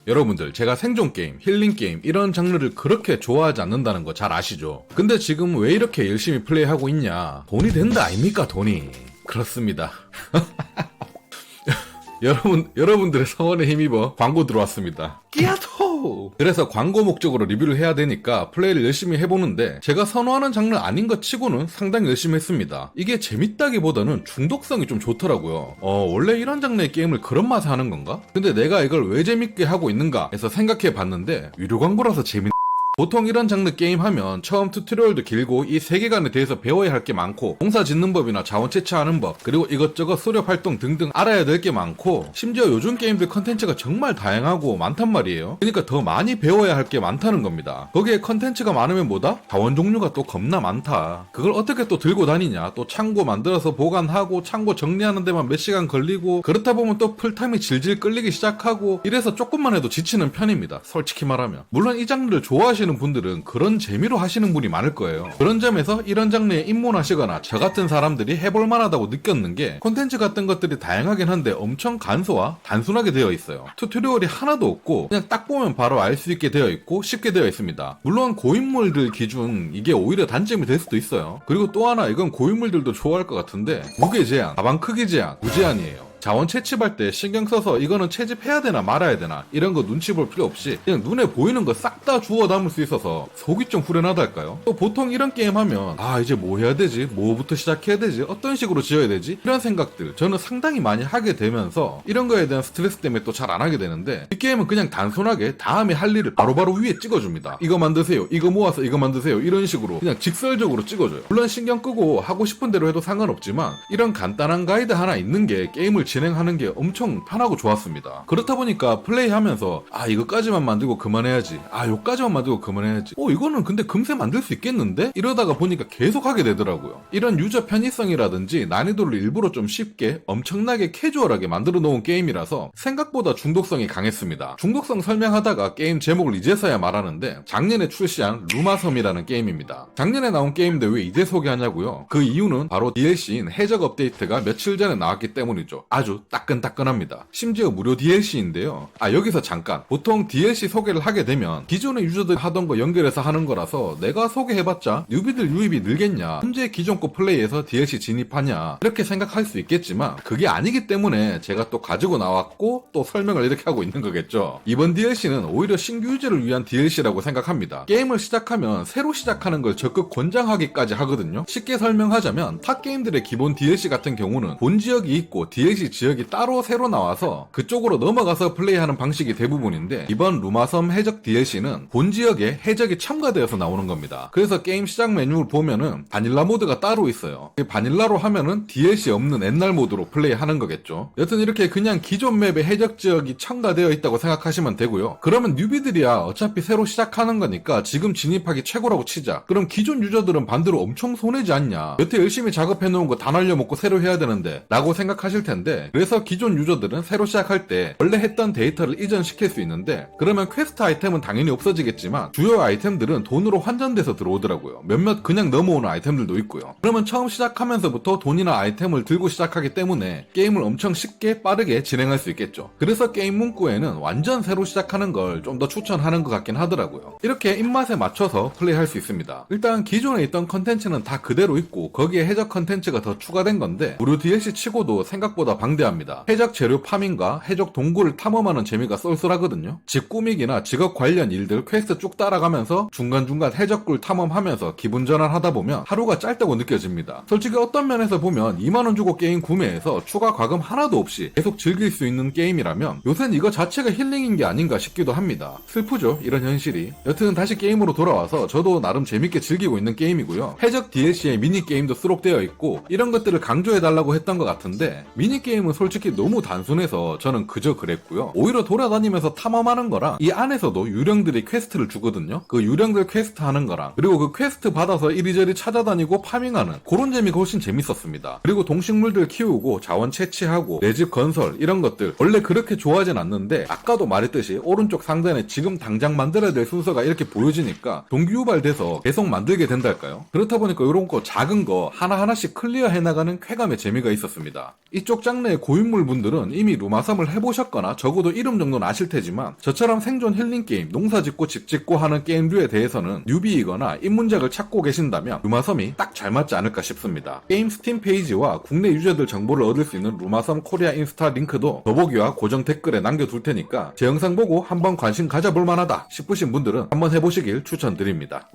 여러분들 제가 생존게임, 힐링게임 이런 장르를 그렇게 좋아하지 않는다는 거 잘 아시죠? 근데 지금 왜 이렇게 열심히 플레이하고 있냐? 돈이 된다 아닙니까 돈이? 그렇습니다. 여러분들의 성원에 힘입어 광고 들어왔습니다. 끼야토! 그래서 광고 목적으로 리뷰를 해야 되니까 플레이를 열심히 해보는데 제가 선호하는 장르 아닌 것 치고는 상당히 열심히 했습니다. 이게 재밌다기보다는 중독성이 좀 좋더라고요. 원래 이런 장르의 게임을 그런 맛에 하는 건가? 근데 내가 이걸 왜 재밌게 하고 있는가 해서 생각해 봤는데 유료 광고라서 보통 이런 장르 게임 하면 처음 튜토리얼도 길고 이 세계관에 대해서 배워야 할 게 많고 농사 짓는 법이나 자원 채취하는 법 그리고 이것저것 수렵 활동 등등 알아야 될 게 많고 심지어 요즘 게임들 컨텐츠가 정말 다양하고 많단 말이에요. 그러니까 더 많이 배워야 할 게 많다는 겁니다. 거기에 컨텐츠가 많으면 뭐다? 자원 종류가 또 겁나 많다. 그걸 어떻게 또 들고 다니냐? 또 창고 만들어서 보관하고 창고 정리하는 데만 몇 시간 걸리고 그렇다 보면 또 풀타임이 질질 끌리기 시작하고 이래서 조금만 해도 지치는 편입니다. 솔직히 말하면. 물론 이 장르를 좋아하시는 분들은 그런 재미로 하시는 분이 많을 거예요. 그런 점에서 이런 장르에 입문하시거나 저 같은 사람들이 해볼 만하다고 느꼈는 게 콘텐츠 같은 것들이 다양하긴 한데 엄청 간소화, 단순하게 되어 있어요. 튜토리얼이 하나도 없고 그냥 딱 보면 바로 알 수 있게 되어 있고 쉽게 되어 있습니다. 물론 고인물들 기준 이게 오히려 단점이 될 수도 있어요. 그리고 또 하나 이건 고인물들도 좋아할 것 같은데 무게 제한, 가방 크기 제한, 무제한이에요. 자원 채취할 때 신경 써서 이거는 채집해야 되나 말아야 되나 이런 거 눈치 볼 필요 없이 그냥 눈에 보이는 거 싹 다 주워 담을 수 있어서 속이 좀 후련하달까요? 또 보통 이런 게임 하면 이제 뭐 해야 되지? 뭐부터 시작해야 되지? 어떤 식으로 지어야 되지? 이런 생각들 저는 상당히 많이 하게 되면서 이런 거에 대한 스트레스 때문에 또 잘 안 하게 되는데 이 게임은 그냥 단순하게 다음에 할 일을 바로바로 위에 찍어줍니다. 이거 만드세요. 이거 모아서 이거 만드세요. 이런 식으로 그냥 직설적으로 찍어줘요. 물론 신경 끄고 하고 싶은 대로 해도 상관없지만 이런 간단한 가이드 하나 있는 게 게임을 진행하는 게 엄청 편하고 좋았습니다. 그렇다 보니까 플레이하면서 이거까지만 만들고 그만해야지. 요까지만 만들고 그만해야지. 이거는 근데 금세 만들 수 있겠는데? 이러다가 보니까 계속 하게 되더라고요. 이런 유저 편의성이라든지 난이도를 일부러 좀 쉽게 엄청나게 캐주얼하게 만들어 놓은 게임이라서 생각보다 중독성이 강했습니다. 중독성 설명하다가 게임 제목을 이제서야 말하는데 작년에 출시한 루마섬이라는 게임입니다. 작년에 나온 게임인데 왜 이제 소개하냐고요? 그 이유는 바로 DLC인 해적 업데이트가 며칠 전에 나왔기 때문이죠. 아주 따끈따끈합니다. 심지어 무료 DLC인데요. 여기서 잠깐. 보통 DLC 소개를 하게 되면 기존의 유저들 하던 거 연결해서 하는 거라서 내가 소개해봤자 뉴비들 유입이 늘겠냐? 언제 기존 거 플레이해서 DLC 진입하냐? 이렇게 생각할 수 있겠지만 그게 아니기 때문에 제가 또 가지고 나왔고 또 설명을 이렇게 하고 있는 거겠죠. 이번 DLC는 오히려 신규 유저를 위한 DLC라고 생각합니다. 게임을 시작하면 새로 시작하는 걸 적극 권장하기까지 하거든요. 쉽게 설명하자면 타 게임들의 기본 DLC 같은 경우는 본 지역이 있고 DLC 지역이 따로 새로 나와서 그쪽으로 넘어가서 플레이하는 방식이 대부분인데 이번 루마섬 해적 DLC는 본 지역에 해적이 첨가되어서 나오는 겁니다. 그래서 게임 시작 메뉴를 보면은 바닐라 모드가 따로 있어요. 바닐라로 하면은 DLC 없는 옛날 모드로 플레이하는 거겠죠. 여튼 이렇게 그냥 기존 맵에 해적 지역이 첨가되어 있다고 생각하시면 되고요. 그러면 뉴비들이야 어차피 새로 시작하는 거니까 지금 진입하기 최고라고 치자. 그럼 기존 유저들은 반대로 엄청 손해지 않냐. 여태 열심히 작업해놓은 거 다 날려먹고 새로 해야 되는데 라고 생각하실 텐데 그래서 기존 유저들은 새로 시작할 때 원래 했던 데이터를 이전시킬 수 있는데 그러면 퀘스트 아이템은 당연히 없어지겠지만 주요 아이템들은 돈으로 환전돼서 들어오더라고요. 몇몇 그냥 넘어오는 아이템들도 있고요. 그러면 처음 시작하면서부터 돈이나 아이템을 들고 시작하기 때문에 게임을 엄청 쉽게 빠르게 진행할 수 있겠죠. 그래서 게임 문구에는 완전 새로 시작하는 걸 좀 더 추천하는 것 같긴 하더라고요. 이렇게 입맛에 맞춰서 플레이할 수 있습니다. 일단 기존에 있던 컨텐츠는 다 그대로 있고 거기에 해적 컨텐츠가 더 추가된 건데 무료 DLC 치고도 생각보다 방대합니다. 해적 재료 파밍과 해적 동굴을 탐험하는 재미가 쏠쏠하거든요. 집 꾸미기나 직업 관련 일들 퀘스트 쭉 따라가면서 중간중간 해적굴 탐험하면서 기분 전환하다 보면 하루가 짧다고 느껴집니다. 솔직히 어떤 면에서 보면 2만원 주고 게임 구매해서 추가 과금 하나도 없이 계속 즐길 수 있는 게임이라면 요새는 이거 자체가 힐링인 게 아닌가 싶기도 합니다. 슬프죠 이런 현실이. 여튼 다시 게임으로 돌아와서 저도 나름 재밌게 즐기고 있는 게임이고요. 해적 DLC에 미니게임도 수록되어 있고 이런 것들을 강조해달라고 했던 것 같은데 미니게임은 솔직히 너무 단순해서 저는 그저 그랬고요. 오히려 돌아다니면서 탐험하는 거랑 이 안에서도 유령들이 퀘스트를 주거든요. 그 유령들 퀘스트 하는 거랑 그리고 그 퀘스트 받아서 이리저리 찾아다니고 파밍하는 그런 재미가 훨씬 재밌었습니다. 그리고 동식물들 키우고 자원 채취하고 내 집 건설 이런 것들 원래 그렇게 좋아하진 않는데 아까도 말했듯이 오른쪽 상단에 지금 당장 만들어야 될 순서가 이렇게 보여지니까 동기유발돼서 계속 만들게 된달까요? 그렇다 보니까 이런 거 작은 거 하나하나씩 클리어 해나가는 쾌감의 재미가 있었습니다. 이쪽 장르 장르의 고인물 분들은 이미 루마섬을 해보셨거나 적어도 이름 정도는 아실 테지만 저처럼 생존 힐링 게임, 농사짓고 집짓고 하는 게임류에 대해서는 뉴비이거나 입문작을 찾고 계신다면 루마섬이 딱 잘 맞지 않을까 싶습니다. 게임 스팀 페이지와 국내 유저들 정보를 얻을 수 있는 루마섬 코리아 인스타 링크도 더보기와 고정 댓글에 남겨둘 테니까 제 영상 보고 한번 관심 가져볼 만하다 싶으신 분들은 한번 해보시길 추천드립니다.